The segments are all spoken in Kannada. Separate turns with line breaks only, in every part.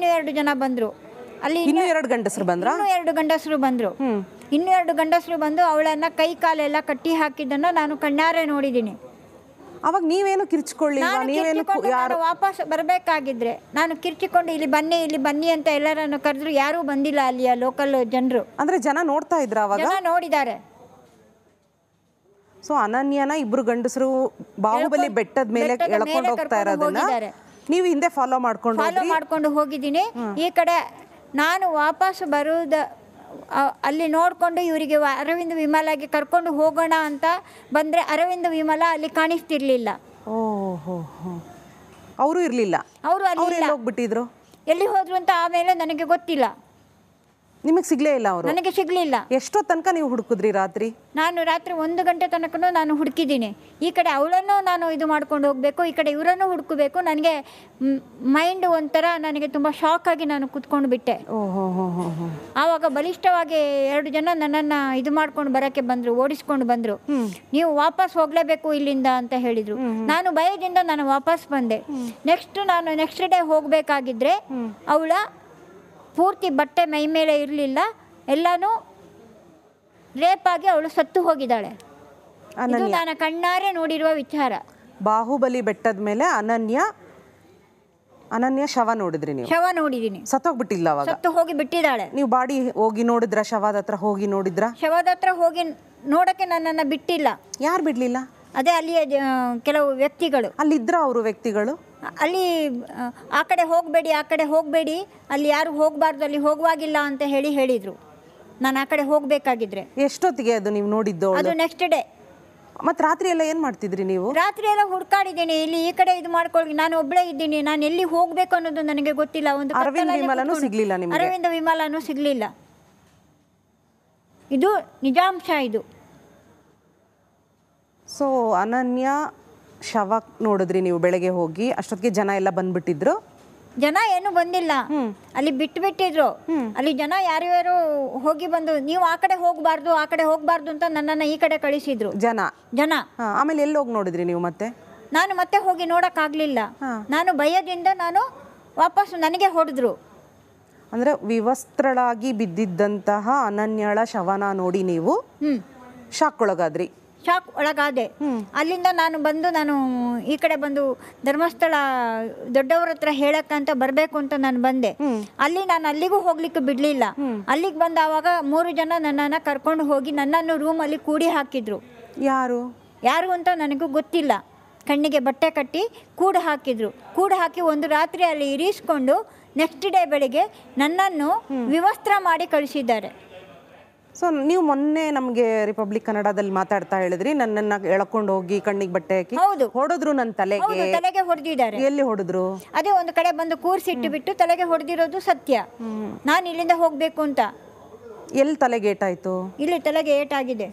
ಇನ್ನೂ 2 ಜನ ಬಂದರು. ಅಲ್ಲಿ
ಇನ್ನೂ 2 ಗಂಡಸರು ಬಂದ್ರಾ?
ಇನ್ನೂ 2 ಗಂಡಸರು ಬಂದರು. ಇನ್ನೂ 2 ಗಂಡಸರು ಬಂದು ಅವಳನ್ನು ಕೈ ಕಾಲೆಲ್ಲ ಕಟ್ಟಿ ಹಾಕಿದ್ದನ್ನು ನಾನು ಕಣ್ಣಾರೆ ನೋಡಿದ್ದೀನಿ.
ಅವಾಗ ನೀವೇನು ಕಿರ್ಚಿಕೊಳ್ಳಿಲ್ಲ? ನೀವೇನು
ಯಾರು ವಾಪಸ್ ಬರಬೇಕಾಗಿದ್ರೆ ನಾನು ಕಿರ್ಚಿಕೊಂಡು ಇಲ್ಲಿ ಬನ್ನಿ ಅಂತ ಎಲ್ಲರನ್ನು ಕರೆದ್ರು. ಯಾರೂ ಬಂದಿಲ್ಲ ಅಲ್ಲಿಯ ಲೋಕಲ್ ಜನರು.
ಅಂದ್ರೆ ಜನ ನೋಡ್ತಾ ಇದ್ರ ಅವಾಗ?
ಜನ ನೋಡಿದ್ದಾರೆ.
ಸೊ ಅನನ್ಯನ ಇಬ್ರು ಗಂಡಸರು ಬಾಹುಬಲಿ ಬೆಟ್ಟದ ಮೇಲೆ ಎಳ್ಕೊಂಡು ಹೋಗ್ತಾ ಇರೋದನ್ನ ನೀವು ಹಿಂದೆ ಫಾಲೋ ಮಾಡ್ಕೊಂಡು
ಹೋಗಿದ್ದೀನಿ. ಈ ಕಡೆ ನಾನು ವಾಪಸ್ ಬರುವುದ ಅಲ್ಲಿ ನೋಡಿಕೊಂಡು ಇವರಿಗೆ ಅರವಿಂದ್ ವಿಮಲಾಗೆ ಕರ್ಕೊಂಡು ಹೋಗೋಣ ಅಂತ ಬಂದರೆ ಅರವಿಂದ್ ವಿಮಲಾ ಅಲ್ಲಿ ಕಾಣಿಸ್ತಿರ್ಲಿಲ್ಲ.
ಓಹೋ, ಅವರು ಇರಲಿಲ್ಲ.
ಅವರು ಅಲ್ಲಿ
ಹೋಗ್ಬಿಟ್ಟಿದ್ರು.
ಎಲ್ಲಿ ಹೋದ್ರು ಅಂತ ಆಮೇಲೆ ನನಗೆ ಗೊತ್ತಿಲ್ಲ.
ನಿಮಗೆ ಸಿಗ್ಲೇ ಇಲ್ಲ ಅವರು?
ನನಗೆ ಸಿಗಲಿಲ್ಲ.
ಎಷ್ಟೋ ತನಕ ನೀವು ಹುಡುಕಿದ್ರಿ ರಾತ್ರಿ?
ನಾನು ರಾತ್ರಿ 1 ಗಂಟೆ ತನಕ ನಾನು ಹುಡುಕಿದ್ದೀನಿ. ಈ ಕಡೆ ಅವಳನ್ನು ನಾನು ಇದು ಮಾಡ್ಕೊಂಡು ಹೋಗಬೇಕು, ಈ ಕಡೆ ಇವರನ್ನು ಹುಡುಕಬೇಕು. ನನಗೆ ಮೈಂಡ್ ಒಂಥರ ನನಗೆ ತುಂಬ ಶಾಕ್ ಆಗಿ ನಾನು ಕೂತ್ಕೊಂಡು ಬಿಟ್ಟೆ. ಆವಾಗ ಬಲಿಷ್ಠವಾಗಿ 2 ಜನ ನನ್ನನ್ನು ಇದು ಮಾಡ್ಕೊಂಡು ಬರೋಕ್ಕೆ ಬಂದರು, ಓಡಿಸ್ಕೊಂಡು ಬಂದರು. ನೀವು ವಾಪಸ್ ಹೋಗಲೇಬೇಕು ಇಲ್ಲಿಂದ ಅಂತ ಹೇಳಿದರು. ನಾನು ಭಯದಿಂದ ನಾನು ವಾಪಸ್ ಬಂದೆ. ನೆಕ್ಸ್ಟ್ ಡೇ ಹೋಗಬೇಕಾಗಿದ್ರೆ ಅವಳ ಪೂರ್ತಿ ಬಟ್ಟೆ ಮೈ ಮೇಲೆ ಇರಲಿಲ್ಲ, ಎಲ್ಲನೂ ರೇಪಾಗಿ ಅವಳು ಸತ್ತು ಹೋಗಿದ್ದಾಳೆ. ಇದು ನಾನು ಕಣ್ಣಾರೆ ನೋಡಿರುವ ವಿಚಾರ.
ಬಾಹುಬಲಿ ಬೆಟ್ಟದ ಮೇಲೆ ಅನನ್ಯ ಶವ ನೋಡಿದ್ರಿ ನೀವು?
ಶವ ನೋಡಿದ್ದೀನಿ.
ಸತ್ತೋಗ್ಬಿಟ್ಟಿಲ್ಲ ಅವಾಗ?
ಸತ್ತು ಹೋಗಿ ಬಿಟ್ಟಿದ್ದಾಳೆ.
ನೀವು ಬಾಡಿ ಹೋಗಿ ನೋಡಿದ್ರ? ಶವದ ಹತ್ರ ಹೋಗಿ ನೋಡಿದ್ರ?
ಶವದ ಹತ್ರ ಹೋಗಿ ನೋಡಕ್ಕೆ ನನ್ನನ್ನು ಬಿಟ್ಟಿಲ್ಲ.
ಯಾರು ಬಿಡ್ಲಿಲ್ಲ?
ಅದೇ ಅಲ್ಲಿಯ ಕೆಲವು ವ್ಯಕ್ತಿಗಳು.
ಅಲ್ಲಿದ್ರ ಅವರು ವ್ಯಕ್ತಿಗಳು?
ಅಲ್ಲಿ ಆ ಕಡೆ ಹೋಗಬೇಡಿ, ಅಲ್ಲಿ ಯಾರು ಹೋಗಬಾರ್ದು, ಅಲ್ಲಿ ಹೋಗುವಾಗಿಲ್ಲ ಅಂತ ಹೇಳಿದರು. ನಾನು ಆ ಕಡೆ ಹೋಗಬೇಕಾಗಿದ್ರೆ.
ಎಷ್ಟೊತ್ತಿಗೆ ಅದು ನೀವು ನೋಡಿದ್ದು?
ಅದು ನೆಕ್ಸ್ಟ್ ಡೇ.
ಮತ್ತೆ ರಾತ್ರಿ ಎಲ್ಲ ಏನು ಮಾಡ್ತಿದ್ರಿ ನೀವು?
ರಾತ್ರಿ ಎಲ್ಲ ಹುಡುಕಾಡಿದ್ದೀನಿ. ಇಲ್ಲಿ ಈ ಕಡೆ ಇದು ಮಾಡ್ಕೊಳ್ಳಿ, ನಾನು ಒಬ್ಬಳೇ ಇದ್ದೀನಿ, ನಾನು ಎಲ್ಲಿ ಹೋಗಬೇಕು ಅನ್ನೋದು ನನಗೆ ಗೊತ್ತಿಲ್ಲ.
ಅರವಿಂದ್ ವಿಮಲಾನು ಸಿಗ್ಲಿಲ್ಲ ನಿಮಗೆ?
ಅರವಿಂದ್ ವಿಮಲಾನು ಸಿಗಲಿಲ್ಲ. ಇದು ನಿಜಾಂಶ. ಇದು
ಸೊ ಅನನ್ಯ ಶವ ನೋಡಿದ್ರಿ ನೀವು ಬೆಳಗ್ಗೆ ಹೋಗಿ? ಅಷ್ಟೊತ್ತಿಗೆ ಜನ ಎಲ್ಲ ಬಂದ್ಬಿಟ್ಟಿದ್ರು?
ಜನ ಏನು ಬಂದಿಲ್ಲ, ಅಲ್ಲಿ ಬಿಟ್ಟಿದ್ರು. ಅಲ್ಲಿ ಜನ ಯಾರ್ಯಾರು ಹೋಗಿ ಬಂದು ನೀವು ಆ ಕಡೆ ಹೋಗಬಾರ್ದು ಅಂತ ನನ್ನನ್ನು ಈ ಕಡೆ ಕಳಿಸಿದ್ರು ಜನ.
ಆಮೇಲೆ ಎಲ್ಲಿ ಹೋಗಿ ನೋಡಿದ್ರಿ ನೀವು?
ನಾನು ಮತ್ತೆ ಹೋಗಿ ನೋಡೋಕ್ಕಾಗಲಿಲ್ಲ. ನಾನು ಭಯದಿಂದ ನಾನು ವಾಪಸ್ ನನಗೆ ಹೊಡೆದ್ರು.
ಅಂದರೆ ವಿವಸ್ತ್ರಳಾಗಿ ಬಿದ್ದಿದ್ದಂತಹ ಅನನ್ಯಳ ಶವನ ನೋಡಿ ನೀವು ಶಾಕ್ ಒಳಗಾದೆ. ಅಲ್ಲಿಂದ ನಾನು ಈ ಕಡೆ ಬಂದು ಧರ್ಮಸ್ಥಳ ದೊಡ್ಡವ್ರ ಹತ್ರ ಹೇಳಕ್ಕಂತ ಬರಬೇಕು ಅಂತ ನಾನು ಬಂದೆ. ನಾನು ಅಲ್ಲಿಗೂ ಹೋಗ್ಲಿಕ್ಕೆ ಬಿಡಲಿಲ್ಲ. ಅಲ್ಲಿಗೆ ಬಂದ ಆವಾಗ 3 ಜನ ನನ್ನನ್ನು ಕರ್ಕೊಂಡು ಹೋಗಿ ನನ್ನನ್ನು ರೂಮಲ್ಲಿ ಕೂಡಿ ಹಾಕಿದ್ರು. ಯಾರು ಅಂತ ನನಗೂ ಗೊತ್ತಿಲ್ಲ. ಕಣ್ಣಿಗೆ ಬಟ್ಟೆ ಕಟ್ಟಿ ಕೂಡು ಹಾಕಿ ಒಂದು ರಾತ್ರಿ ಅಲ್ಲಿ ಇರಿಸ್ಕೊಂಡು ನೆಕ್ಸ್ಟ್ ಡೇ ಬೆಳಿಗ್ಗೆ ನನ್ನನ್ನು ವಿವಸ್ತ್ರ ಮಾಡಿ ಕಳಿಸಿದ್ದಾರೆ. ಸೊ ನೀವು ಮೊನ್ನೆ ನಮಗೆ ರಿಪಬ್ಲಿಕ್ ಕನ್ನಡದಲ್ಲಿ ಮಾತಾಡ್ತಾ ಹೇಳಿದ್ರಿ, ನನ್ನನ್ನು ಎಳ್ಕೊಂಡು ಹೋಗಿ ಕಣ್ಣಿಗೆ ಬಟ್ಟೆ ಹಾಕಿ ಹೊಡೆದ್ರು, ನನ್ನ
ತಲೆಗೆ ಹೊಡೆದಿದ್ದಾರೆ.
ಎಲ್ಲಿ ಹೊಡೆದ್ರು?
ಅದೇ ಒಂದು ಕಡೆ ಬಂದು ಕೂರಿಸಿಟ್ಟು ಬಿಟ್ಟು ತಲೆಗೆ ಹೊಡೆದಿರೋದು ಸತ್ಯ. ನಾನು ಇಲ್ಲಿಂದ ಹೋಗ್ಬೇಕು ಅಂತ.
ಎಲ್ಲಿ ತಲೆಗೆ ಏಟಾಯ್ತು?
ಇಲ್ಲಿ ತಲೆಗೆ ಏಟಾಗಿದೆ.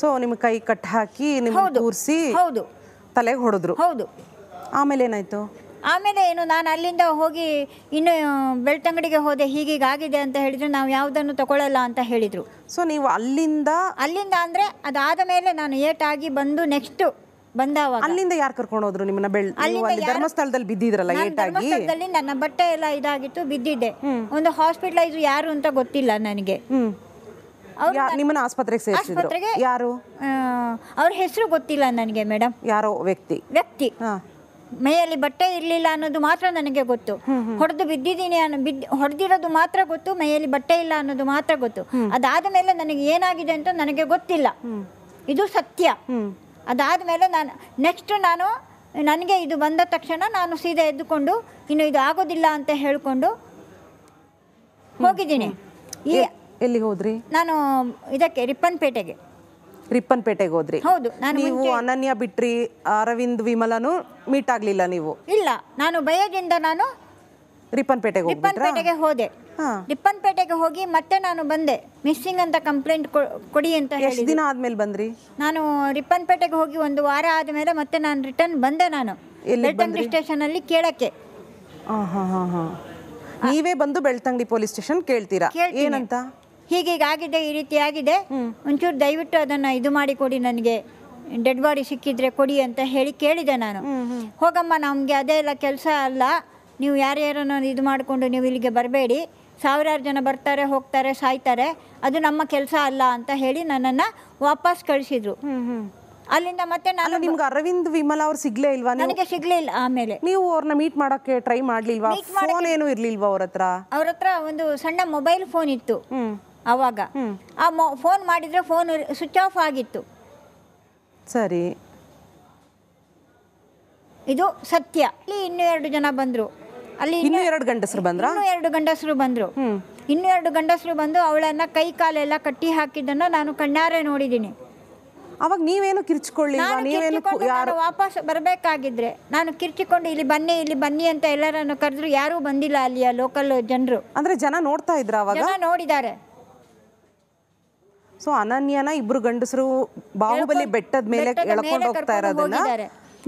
ಸೊ ನಿಮ್ಗೆ ಕೈ ಕಟ್ ಹಾಕಿ ಕೂರಿಸಿ ತಲೆಗೆ ಹೊಡೆದ್ರು?
ಹೌದು.
ಆಮೇಲೆ ಏನಾಯ್ತು?
ಆಮೇಲೆ ಏನು, ನಾನು ಅಲ್ಲಿಂದ ಹೋಗಿ ಇನ್ನು ಬೆಳ್ತಂಗಡಿಗೆ ಹೋದೆ. ಹೀಗೀಗಾಗಿದೆ ಅಂತ ಹೇಳಿದ್ರು. ನಾವು ಯಾವುದನ್ನು ತಗೊಳ್ಳಲ್ಲ ಅಂತ ಹೇಳಿದರು.
ಸೊ ನೀವು ಅಲ್ಲಿಂದ
ಅಂದರೆ ಅದಾದ ಮೇಲೆ ನಾನು ಏಟಾಗಿ ಬಂದು ನೆಕ್ಸ್ಟ್ ಬಂದವಾಗ
ಅಲ್ಲಿಂದ ಯಾರು ಕರ್ಕೊಂಡು ಹೋದ್ರು ನಿಮ್ಮನ್ನ? ಧರ್ಮಸ್ಥಳದಲ್ಲಿ ಬಿದ್ದಿದ್ರಲ್ಲ ಏಟಾಗಿ?
ಧರ್ಮಸ್ಥಳದಲ್ಲಿ ನನ್ನ ಬಟ್ಟೆ ಎಲ್ಲ ಇದಾಗಿತ್ತು, ಬಿದ್ದಿದ್ದೆ. ಒಂದು ಹಾಸ್ಪಿಟಲೈಸ್ ಯಾರು ಅಂತ ಗೊತ್ತಿಲ್ಲ ನನಗೆ.
ನಿಮ್ಮನ್ನ ಆಸ್ಪತ್ರೆಗೆ ಸೇರಿಸಿದ್ರು? ಯಾರು?
ಅವ್ರ ಹೆಸರು ಗೊತ್ತಿಲ್ಲ ನನಗೆ ಮೇಡಮ್.
ಯಾರೋ ವ್ಯಕ್ತಿ
ಮೈಯಲ್ಲಿ ಬಟ್ಟೆ ಇರಲಿಲ್ಲ ಅನ್ನೋದು ಮಾತ್ರ ನನಗೆ ಗೊತ್ತು. ಹೊಡೆದು ಬಿದ್ದಿದ್ದೀನಿ ಹೊಡೆದಿರೋದು ಮಾತ್ರ ಗೊತ್ತು, ಮೈಯಲ್ಲಿ ಬಟ್ಟೆ ಇಲ್ಲ ಅನ್ನೋದು ಮಾತ್ರ ಗೊತ್ತು. ಅದಾದ ಮೇಲೆ ನನಗೆ ಏನಾಗಿದೆ ಅಂತ ನನಗೆ ಗೊತ್ತಿಲ್ಲ. ಇದು ಸತ್ಯ. ಅದಾದ ಮೇಲೆ ನನಗೆ ಇದು ಬಂದ ತಕ್ಷಣ ನಾನು ಸೀದಾ ಎದ್ದುಕೊಂಡು ಇನ್ನು ಇದು ಆಗೋದಿಲ್ಲ ಅಂತ ಹೇಳ್ಕೊಂಡು ಹೋಗಿದ್ದೀನಿ.
ಎಲ್ಲಿ ಹೋದ್ರಿ?
ನಾನು ಇದಕ್ಕೆ
ರಿಪ್ಪನ್ಪೇಟೆಗೆ ಹೋದ್ರಿ?
ಹೌದು.
ನೀವು ಅನನ್ಯ ಬಿಟ್ರಿ, ಅರವಿಂದ್ ವಿಮಲಾನು ಮೀಟ್ ಆಗ್ಲಿಲ್ಲ ನೀವು?
ಇಲ್ಲ, ನಾನು ಭಯದಿಂದ ನಾನು
ರಿಪ್ಪನ್ಪೇಟೆಗೆ
ಹೋದೆ. ರಿಪ್ಪನ್ಪೇಟೆಗೆ ಹೋಗಿ ಮತ್ತೆ ನಾನು ಬಂದೆ. ಮಿಸ್ಸಿಂಗ್ ಅಂತ ಕಂಪ್ಲೇಂಟ್ ಕೊಡಿ ಅಂತ ಹೇಳಿ.
ಎಷ್ಟು ದಿನ ಆದ್ಮೇಲೆ ಬಂದ್ರಿ?
ನಾನು ರಿಪ್ಪನ್ಪೇಟೆಗೆ ಹೋಗಿ 1 ವಾರ ಆದ್ಮೇಲೆ ಮತ್ತೆ ನಾನು ರಿಟರ್ನ್ ಬಂದೆ. ನಾನು ಬೆಳ್ತಂಗಡಿ ಸ್ಟೇಷನ್ ಅಲ್ಲಿ ಕೇಳಕ್ಕೆ.
ನೀವೇ ಬಂದು ಬೆಳ್ತಂಗಡಿ ಪೊಲೀಸ್ ಸ್ಟೇಷನ್ ಕೇಳ್ತೀರಾ? ಏನಂತ?
ಹೀಗೀಗಾಗಿದೆ, ಈ ರೀತಿ ಆಗಿದೆ, ಒಂಚೂರು ದಯವಿಟ್ಟು ಅದನ್ನು ಇದು ಮಾಡಿ ಕೊಡಿ, ನನಗೆ ಡೆಡ್ ಬಾಡಿ ಸಿಕ್ಕಿದ್ರೆ ಕೊಡಿ ಅಂತ ಹೇಳಿ ಕೇಳಿದೆ ನಾನು. ಹೋಗಮ್ಮ, ನಮಗೆ ಅದೇ ಎಲ್ಲ ಕೆಲಸ ಅಲ್ಲ, ನೀವು ಯಾರ್ಯಾರನ್ನ ಇದು ಮಾಡಿಕೊಂಡು ನೀವು ಇಲ್ಲಿಗೆ ಬರಬೇಡಿ, ಸಾವಿರಾರು ಜನ ಬರ್ತಾರೆ ಹೋಗ್ತಾರೆ ಸಾಯ್ತಾರೆ, ಅದು ನಮ್ಮ ಕೆಲಸ ಅಲ್ಲ ಅಂತ ಹೇಳಿ ನನ್ನನ್ನು ವಾಪಸ್ ಕಳಿಸಿದ್ರು. ಅಲ್ಲಿಂದ ಮತ್ತೆ ನಾನು
ನಿಮ್ಗೆ ಅರವಿಂದ್ ವಿಮಲಾ ಅವ್ರು ಸಿಗ್ಲೇ ಇಲ್ವಾ?
ನನಗೆ ಸಿಗ್ಲಿಲ್ಲ. ಆಮೇಲೆ
ನೀವು ಅವ್ರನ್ನ ಮೀಟ್ ಮಾಡಕ್ಕೆ ಟ್ರೈ ಮಾಡ್ಲಿಲ್ವಾ? ಫೋನ್ ಏನು ಇರ್ಲಿಲ್ವಾ ಅವ್ರ
ಹತ್ರ? ಒಂದು ಸಣ್ಣ ಮೊಬೈಲ್ ಫೋನ್ ಇತ್ತು ಅವಾಗ. ಆ ಫೋನ್ ಮಾಡಿದ್ರೆ ಫೋನ್ ಸ್ವಿಚ್ ಆಫ್ ಆಗಿತ್ತು.
ಸರಿ,
ಇದು ಸತ್ಯ. ಅಲ್ಲಿ ಇನ್ನೂ 2 ಜನ ಬಂದ್ರು. ಅಲ್ಲಿ
ಇನ್ನೂ 2 ಗಂಡಸರು ಬಂದ್ರ?
ಇನ್ನೂ 2 ಗಂಡಸರು ಬಂದ್ರು. ಇನ್ನೂ 2 ಗಂಡಸರು ಬಂದು ಅವಳನ್ನ ಕೈ ಕಾಲೆಲ್ಲ ಕಟ್ಟಿ ಹಾಕಿದ್ದನ್ನ ನಾನು ಕಣ್ಣಾರೆ ನೋಡಿದ್ದೀನಿ.
ಅವಾಗ ನೀವೇನು ಕಿರ್ಚಿಕೊಳ್ಳಿಲ್ವಾ? ನೀವೇನು
ಯಾರು ವಾಪಸ್ ಬರಬೇಕಾಗಿದ್ರೆ ನಾನು ಕಿರ್ಚಿಕೊಂಡು ಇಲ್ಲಿ ಬನ್ನಿ ಅಂತ ಎಲ್ಲರನ್ನು ಕರೆದ್ರು. ಯಾರೂ ಬಂದಿಲ್ಲ ಅಲ್ಲಿಯ ಲೋಕಲ್ ಜನರು.
ಅಂದ್ರೆ ಜನ ನೋಡ್ತಾ ಇದ್ರ? ಅವಾಗ
ಜನ ನೋಡಿದ್ದಾರೆ.
ಸೊ ಅನನ್ಯನ ಇಬ್ರು ಗಂಡಸರು ಬಾಹುಬಲಿ ಬೆಟ್ಟದ ಮೇಲೆ ಎಳ್ಕೊಂಡು ಹೋಗ್ತಾ ಇರೋದನ್ನ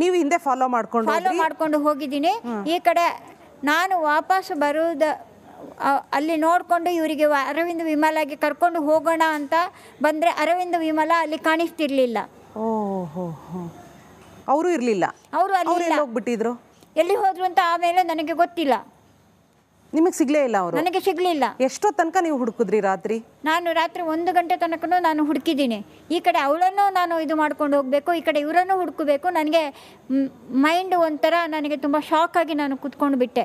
ನೀವು ಹಿಂದೆ ಫಾಲೋ ಮಾಡ್ಕೊಂಡು
ಹೋಗಿದ್ದೀನಿ. ಈ ಕಡೆ ನಾನು ವಾಪಸ್ ಬರುವುದ ಅಲ್ಲಿ ನೋಡಿಕೊಂಡು ಇವರಿಗೆ ಅರವಿಂದ್ ವಿಮಲಾಗೆ ಕರ್ಕೊಂಡು ಹೋಗೋಣ ಅಂತ ಬಂದರೆ ಅರವಿಂದ್ ವಿಮಲಾ ಅಲ್ಲಿ ಕಾಣಿಸ್ತಿರ್ಲಿಲ್ಲ.
ಓಹೋ, ಅವರು ಇರಲಿಲ್ಲ.
ಅವರು ಅಲ್ಲಿ
ಹೋಗ್ಬಿಟ್ಟಿದ್ರು.
ಎಲ್ಲಿ ಹೋದ್ರು ಅಂತ ಆಮೇಲೆ ನನಗೆ ಗೊತ್ತಿಲ್ಲ.
ನಿಮಗೆ ಸಿಗ್ಲೇ ಇಲ್ಲ ಅವರು?
ನನಗೆ ಸಿಗಲಿಲ್ಲ.
ಎಷ್ಟೋ ತನಕ ನೀವು ಹುಡುಕಿದ್ರಿ?
ನಾನು ರಾತ್ರಿ 1 ಗಂಟೆ ತನಕ ನಾನು ಹುಡುಕಿದ್ದೀನಿ. ಈ ಕಡೆ ಅವಳನ್ನು ನಾನು ಇದು ಮಾಡ್ಕೊಂಡು ಹೋಗಬೇಕು, ಈ ಕಡೆ ಇವರನ್ನು ಹುಡುಕಬೇಕು. ನನಗೆ ಮೈಂಡ್ ಒಂಥರ ನನಗೆ ತುಂಬ ಶಾಕ್ ಆಗಿ ನಾನು ಕೂತ್ಕೊಂಡು ಬಿಟ್ಟೆ.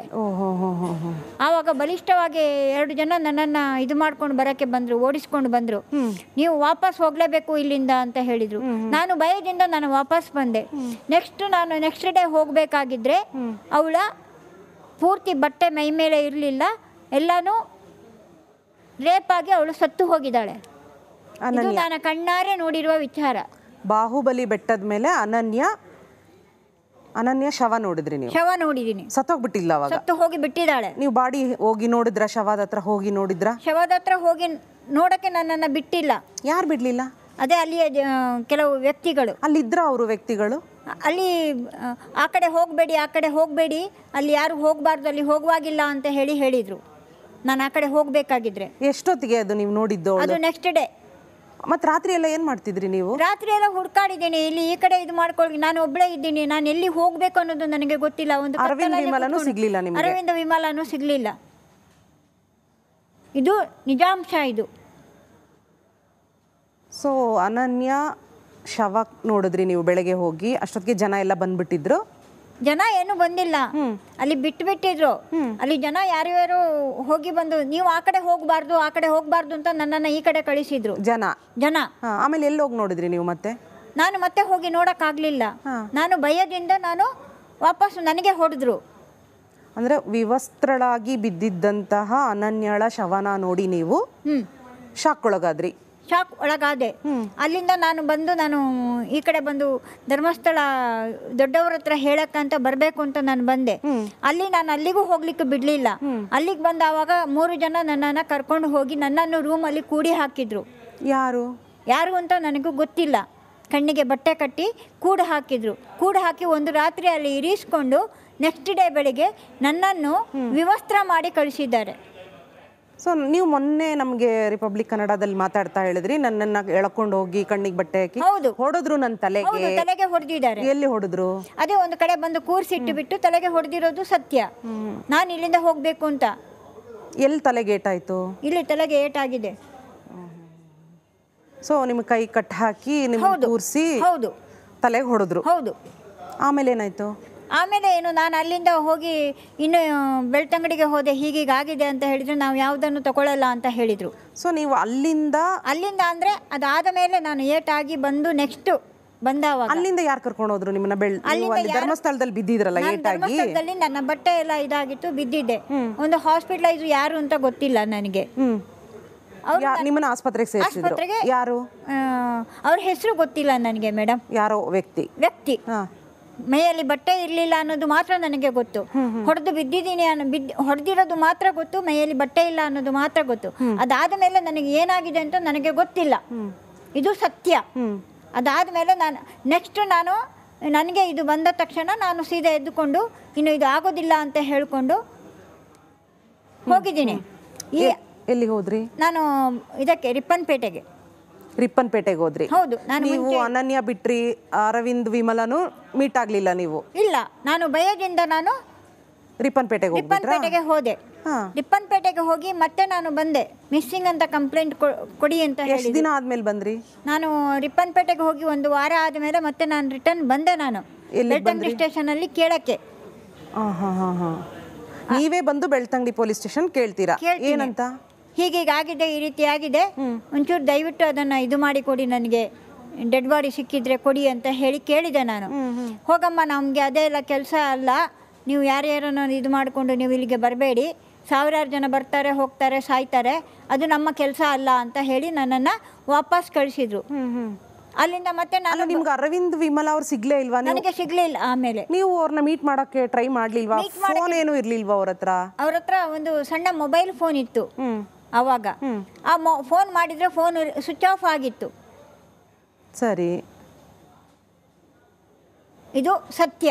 ಆವಾಗ ಬಲಿಷ್ಠವಾಗಿ 2 ಜನ ನನ್ನನ್ನು ಇದು ಮಾಡ್ಕೊಂಡು ಬರೋಕ್ಕೆ ಬಂದರು, ಓಡಿಸ್ಕೊಂಡು ಬಂದರು. ನೀವು ವಾಪಸ್ ಹೋಗಲೇಬೇಕು ಇಲ್ಲಿಂದ ಅಂತ ಹೇಳಿದರು. ನಾನು ಭಯದಿಂದ ನಾನು ವಾಪಸ್ ಬಂದೆ. ನೆಕ್ಸ್ಟ್ ಡೇ ಹೋಗಬೇಕಾಗಿದ್ರೆ ಅವಳ ಪೂರ್ತಿ ಬಟ್ಟೆ ಮೈ ಮೇಲೆ ಇರಲಿಲ್ಲ, ಎಲ್ಲನೂ ರೇಪ್ ಆಗಿ ಅವಳು ಸತ್ತು ಹೋಗಿದ್ದಾಳೆ. ಇದು ನಾನು ಕಣ್ಣಾರೆ ನೋಡಿರುವ ವಿಚಾರ.
ಬಾಹುಬಲಿ ಬೆಟ್ಟದ ಮೇಲೆ ಅನನ್ಯ ಶವ ನೋಡಿದ್ರಿ ನೀವು?
ಶವ ನೋಡಿದೀನಿ.
ಸತ್ತೋಗ್ಬಿಟ್ಟಿಲ್ಲ ಅವಾಗ?
ಸತ್ತು ಹೋಗಿ ಬಿಟ್ಟಿದ್ದಾಳೆ.
ನೀವು ಬಾಡಿ ಹೋಗಿ ನೋಡಿದ್ರ? ಶವದ ಹತ್ರ ಹೋಗಿ ನೋಡಿದ್ರ?
ಶವದ ಹತ್ರ ಹೋಗಿ ನೋಡಕ್ಕೆ ನನ್ನನ್ನು ಬಿಟ್ಟಿಲ್ಲ.
ಯಾರು ಬಿಡ್ಲಿಲ್ಲ?
ಅದೇ ಅಲ್ಲಿಯ ಕೆಲವು ವ್ಯಕ್ತಿಗಳು.
ಅಲ್ಲಿದ್ರ ಅವರು ವ್ಯಕ್ತಿಗಳು?
ಅಲ್ಲಿ ಆ ಕಡೆ ಹೋಗಬೇಡಿ, ಅಲ್ಲಿ ಯಾರು ಹೋಗಬಾರ್ದು, ಅಲ್ಲಿ ಹೋಗುವಾಗಿಲ್ಲ ಅಂತ ಹೇಳಿದರು. ನಾನು ಆ ಕಡೆ ಹೋಗಬೇಕಾಗಿದ್ರೆ.
ಎಷ್ಟೊತ್ತಿಗೆ ಅದು ನೀವು ನೋಡಿದ್ದು?
ಅದು ನೆಕ್ಸ್ಟ್ ಡೇ.
ಮತ್ತೆ ರಾತ್ರಿ ಎಲ್ಲ ಏನು ಮಾಡ್ತಿದ್ರಿ ನೀವು?
ರಾತ್ರಿ ಎಲ್ಲ ಹುಡುಕಾಡಿದ್ದೀನಿ. ಇಲ್ಲಿ ಈ ಕಡೆ ಇದು ಮಾಡ್ಕೊಳ್ಳಿ, ನಾನು ಒಬ್ಬಳೇ ಇದ್ದೀನಿ, ನಾನು ಎಲ್ಲಿ ಹೋಗಬೇಕು ಅನ್ನೋದು ನನಗೆ ಗೊತ್ತಿಲ್ಲ.
ಅರವಿಂದ್ ವಿಮಲಾನು ಸಿಗ್ಲಿಲ್ಲ ನಿಮಗೆ?
ಅರವಿಂದ್ ವಿಮಲಾನು ಸಿಗಲಿಲ್ಲ. ಇದು ನಿಜಾಂಶ. ಇದು
ಸೊ ಅನನ್ಯ ಶವ ನೋಡಿದ್ರಿ ನೀವು ಬೆಳಗ್ಗೆ ಹೋಗಿ? ಅಷ್ಟೊತ್ತಿಗೆ ಜನ ಎಲ್ಲ ಬಂದ್ಬಿಟ್ಟಿದ್ರು?
ಜನ ಏನು ಬಂದಿಲ್ಲ, ಅಲ್ಲಿ ಬಿಟ್ಟಿದ್ರು. ಅಲ್ಲಿ ಜನ ಯಾರ್ಯಾರು ಹೋಗಿ ಬಂದು ನೀವು ಆ ಕಡೆ ಹೋಗಬಾರ್ದು ಅಂತ ನನ್ನನ್ನು ಈ ಕಡೆ ಕಳಿಸಿದ್ರು ಜನ.
ಆಮೇಲೆ ಎಲ್ಲಿ ಹೋಗಿ ನೋಡಿದ್ರಿ ನೀವು?
ನಾನು ಮತ್ತೆ ಹೋಗಿ ನೋಡೋಕ್ಕಾಗಲಿಲ್ಲ. ನಾನು ಭಯದಿಂದ ನಾನು ವಾಪಸ್ ನನಗೆ ಹೊಡೆದ್ರು.
ಅಂದರೆ ವಿವಸ್ತ್ರಳಾಗಿ ಬಿದ್ದಿದ್ದಂತಹ ಅನನ್ಯಳ ಶವನ ನೋಡಿ ನೀವು ಶಾಕ್ ಒಳಗಾದೆ. ಅಲ್ಲಿಂದ ನಾನು ಈ ಕಡೆ ಬಂದು ಧರ್ಮಸ್ಥಳ ದೊಡ್ಡವ್ರ ಹತ್ರ ಹೇಳಕ್ಕಂತ ಬರಬೇಕು ಅಂತ ನಾನು ಬಂದೆ. ನಾನು ಅಲ್ಲಿಗೂ ಹೋಗ್ಲಿಕ್ಕೆ ಬಿಡಲಿಲ್ಲ. ಅಲ್ಲಿಗೆ ಬಂದ ಆವಾಗ 3 ಜನ ನನ್ನನ್ನು ಕರ್ಕೊಂಡು ಹೋಗಿ ನನ್ನನ್ನು ರೂಮಲ್ಲಿ ಕೂಡಿ ಹಾಕಿದ್ರು. ಯಾರು ಅಂತ ನನಗೂ ಗೊತ್ತಿಲ್ಲ. ಕಣ್ಣಿಗೆ ಬಟ್ಟೆ ಕಟ್ಟಿ ಕೂಡು ಹಾಕಿ ಒಂದು ರಾತ್ರಿ ಅಲ್ಲಿ ಇರಿಸ್ಕೊಂಡು ನೆಕ್ಸ್ಟ್ ಡೇ ಬೆಳಿಗ್ಗೆ ನನ್ನನ್ನು ವಿವಸ್ತ್ರ ಮಾಡಿ ಕಳಿಸಿದ್ದಾರೆ. ಸೊ ನೀವು ಮೊನ್ನೆ ನಮಗೆ ರಿಪಬ್ಲಿಕ್ ಕನ್ನಡದಲ್ಲಿ ಮಾತಾಡ್ತಾ ಹೇಳಿದ್ರಿ, ನನ್ನನ್ನು ಎಳ್ಕೊಂಡು ಹೋಗಿ ಕಣ್ಣಿಗೆ ಬಟ್ಟೆ ಹಾಕಿ ಹೊಡೆದ್ರು, ನನ್ನ
ತಲೆಗೆ ಹೊಡೆದಿದ್ದಾರೆ.
ಎಲ್ಲಿ ಹೊಡೆದ್ರು?
ಅದೇ ಒಂದು ಕಡೆ ಬಂದು ಕೂರ್ಸಿಟ್ಟು ಬಿಟ್ಟು ತಲೆಗೆ ಹೊಡೆದಿರೋದು ಸತ್ಯ. ನಾನು ಇಲ್ಲಿಂದ ಹೋಗ್ಬೇಕು ಅಂತ.
ಎಲ್ಲಿ ತಲೆಗೆ ಏಟಾಯ್ತು?
ಇಲ್ಲಿ ತಲೆಗೆ ಏಟಾಗಿದೆ.
ಸೊ ನಿಮ್ಗೆ ಕೈ ಕಟ್ ಹಾಕಿ ಕೂರಿಸಿ ತಲೆಗೆ ಹೊಡೆದ್ರು?
ಹೌದು.
ಆಮೇಲೆ ಏನಾಯ್ತು?
ಆಮೇಲೆ ಏನು, ನಾನು ಅಲ್ಲಿಂದ ಹೋಗಿ ಇನ್ನು ಬೆಳ್ತಂಗಡಿಗೆ ಹೋದೆ. ಹೀಗೀಗಾಗಿದೆ ಅಂತ ಹೇಳಿದ್ರು. ನಾವು ಯಾವುದನ್ನು ತಗೊಳ್ಳಲ್ಲ ಅಂತ ಹೇಳಿದರು.
ಸೊ ನೀವು ಅಲ್ಲಿಂದ
ಅಂದರೆ ಅದಾದ ಮೇಲೆ ನಾನು ಏಟಾಗಿ ಬಂದು ನೆಕ್ಸ್ಟ್ ಬಂದವಾಗ
ಅಲ್ಲಿಂದ ಯಾರು ಕರ್ಕೊಂಡು ಹೋದ್ರು ನಿಮ್ಮನ್ನ? ಧರ್ಮಸ್ಥಳದಲ್ಲಿ ಬಿದ್ದಿದ್ರಲ್ಲ ಏಟಾಗಿ?
ಧರ್ಮಸ್ಥಳದಲ್ಲಿ ನನ್ನ ಬಟ್ಟೆ ಎಲ್ಲ ಇದಾಗಿತ್ತು, ಬಿದ್ದಿದ್ದೆ. ಒಂದು ಹಾಸ್ಪಿಟಲೈಸ್ ಯಾರು ಅಂತ ಗೊತ್ತಿಲ್ಲ ನನಗೆ.
ನಿಮ್ಮನ್ನ ಆಸ್ಪತ್ರೆಗೆ ಸೇರಿಸಿದ್ರು? ಯಾರು?
ಅವ್ರ ಹೆಸರು ಗೊತ್ತಿಲ್ಲ ನನಗೆ ಮೇಡಮ್.
ಯಾರೋ ವ್ಯಕ್ತಿ
ಮೈಯಲ್ಲಿ ಬಟ್ಟೆ ಇರಲಿಲ್ಲ ಅನ್ನೋದು ಮಾತ್ರ ನನಗೆ ಗೊತ್ತು. ಹೊಡೆದು ಬಿದ್ದಿದ್ದೀನಿ ಹೊಡೆದಿರೋದು ಮಾತ್ರ ಗೊತ್ತು, ಮೈಯಲ್ಲಿ ಬಟ್ಟೆ ಇಲ್ಲ ಅನ್ನೋದು ಮಾತ್ರ ಗೊತ್ತು. ಅದಾದ ಮೇಲೆ ನನಗೆ ಏನಾಗಿದೆ ಅಂತ ನನಗೆ ಗೊತ್ತಿಲ್ಲ. ಇದು ಸತ್ಯ. ಅದಾದ ಮೇಲೆ ನನಗೆ ಇದು ಬಂದ ತಕ್ಷಣ ನಾನು ಸೀದಾ ಎದ್ದುಕೊಂಡು ಇನ್ನು ಇದು ಆಗೋದಿಲ್ಲ ಅಂತ ಹೇಳ್ಕೊಂಡು ಹೋಗಿದ್ದೀನಿ.
ಎಲ್ಲಿ ಹೋದ್ರಿ?
ನಾನು ಇದಕ್ಕೆ
ರಿಪ್ಪನ್ಪೇಟೆಗೆ ಹೋದ್ರಿ?
ಹೌದು.
ನೀವು ಅನನ್ಯ ಬಿಟ್ರಿ, ಅರವಿಂದ್ ವಿಮಲಾನು ಮೀಟ್ ಆಗ್ಲಿಲ್ಲ ನೀವು?
ಇಲ್ಲ, ನಾನು ಭಯದಿಂದ ನಾನು
ರಿಪ್ಪನ್ಪೇಟೆಗೆ ಹೋಗ್ಬಿಟ್ರಾ?
ರಿಪ್ಪನ್ಪೇಟೆಗೆ ಹೋದೆ.
ಹಾ.
ರಿಪ್ಪನ್ಪೇಟೆಗೆ ಹೋಗಿ ಮತ್ತೆ ನಾನು ಬಂದೆ. ಮಿಸ್ಸಿಂಗ್ ಅಂತ ಕಂಪ್ಲೇಂಟ್ ಕೊಡಿ ಅಂತ
ಎಷ್ಟು
ಹೇಳಿ.
ದಿನ ಆದ್ಮೇಲೆ ಬಂದ್ರಿ?
ನಾನು ರಿಪ್ಪನ್ಪೇಟೆಗೆ ಹೋಗಿ 1 ವಾರ ಆದಮೇಲೆ ಮತ್ತೆ ನಾನು ರಿಟರ್ನ್ ಬಂದೆ. ನಾನು ಬೆಳ್ತಂಗಡಿ ಸ್ಟೇಷನಲ್ಲಿ ಕೇಳಕ್ಕೆ.
ನೀವೇ ಬಂದು ಬೆಳ್ತಂಗಡಿ ಪೊಲೀಸ್ ಸ್ಟೇಷನ್ ಕೇಳ್ತೀರಾ?
ಕೇಳ್ತೀನಿ.
ಏನಂತ?
ಹೀಗೀಗಾಗಿದೆ, ಈ ರೀತಿ ಆಗಿದೆ, ಒಂಚೂರು ದಯವಿಟ್ಟು ಅದನ್ನು ಇದು ಮಾಡಿ ಕೊಡಿ, ನನಗೆ ಡೆಡ್ ಬಾಡಿ ಸಿಕ್ಕಿದ್ರೆ ಕೊಡಿ ಅಂತ ಹೇಳಿ ಕೇಳಿದೆ ನಾನು. ಹೋಗಮ್ಮ, ನಮಗೆ ಅದೇ ಎಲ್ಲ ಕೆಲಸ ಅಲ್ಲ, ನೀವು ಯಾರ್ಯಾರನ್ನ ಇದು ಮಾಡಿಕೊಂಡು ನೀವು ಇಲ್ಲಿಗೆ ಬರಬೇಡಿ, ಸಾವಿರಾರು ಜನ ಬರ್ತಾರೆ ಹೋಗ್ತಾರೆ ಸಾಯ್ತಾರೆ, ಅದು ನಮ್ಮ ಕೆಲಸ ಅಲ್ಲ ಅಂತ ಹೇಳಿ ನನ್ನನ್ನು ವಾಪಸ್ ಕಳಿಸಿದ್ರು. ಅಲ್ಲಿಂದ ಮತ್ತೆ ನಾನು
ನಿಮ್ಗೆ ಅರವಿಂದ್ ವಿಮಲಾ ಅವ್ರು ಸಿಗ್ಲೇ ಇಲ್ವಾ?
ನನಗೆ ಸಿಗ್ಲಿಲ್ಲ. ಆಮೇಲೆ
ನೀವು ಅವ್ರನ್ನ ಮೀಟ್ ಮಾಡಕ್ಕೆ ಟ್ರೈ ಮಾಡ್ಲಿಲ್ವಾ? ಫೋನ್ ಏನು ಇರ್ಲಿಲ್ವಾ ಅವ್ರ
ಹತ್ರ? ಒಂದು ಸಣ್ಣ ಮೊಬೈಲ್ ಫೋನ್ ಇತ್ತು ಅವಾಗ. ಆ ಫೋನ್ ಮಾಡಿದ್ರೆ ಫೋನ್ ಸ್ವಿಚ್ ಆಫ್ ಆಗಿತ್ತು.
ಸರಿ,
ಇದು ಸತ್ಯ.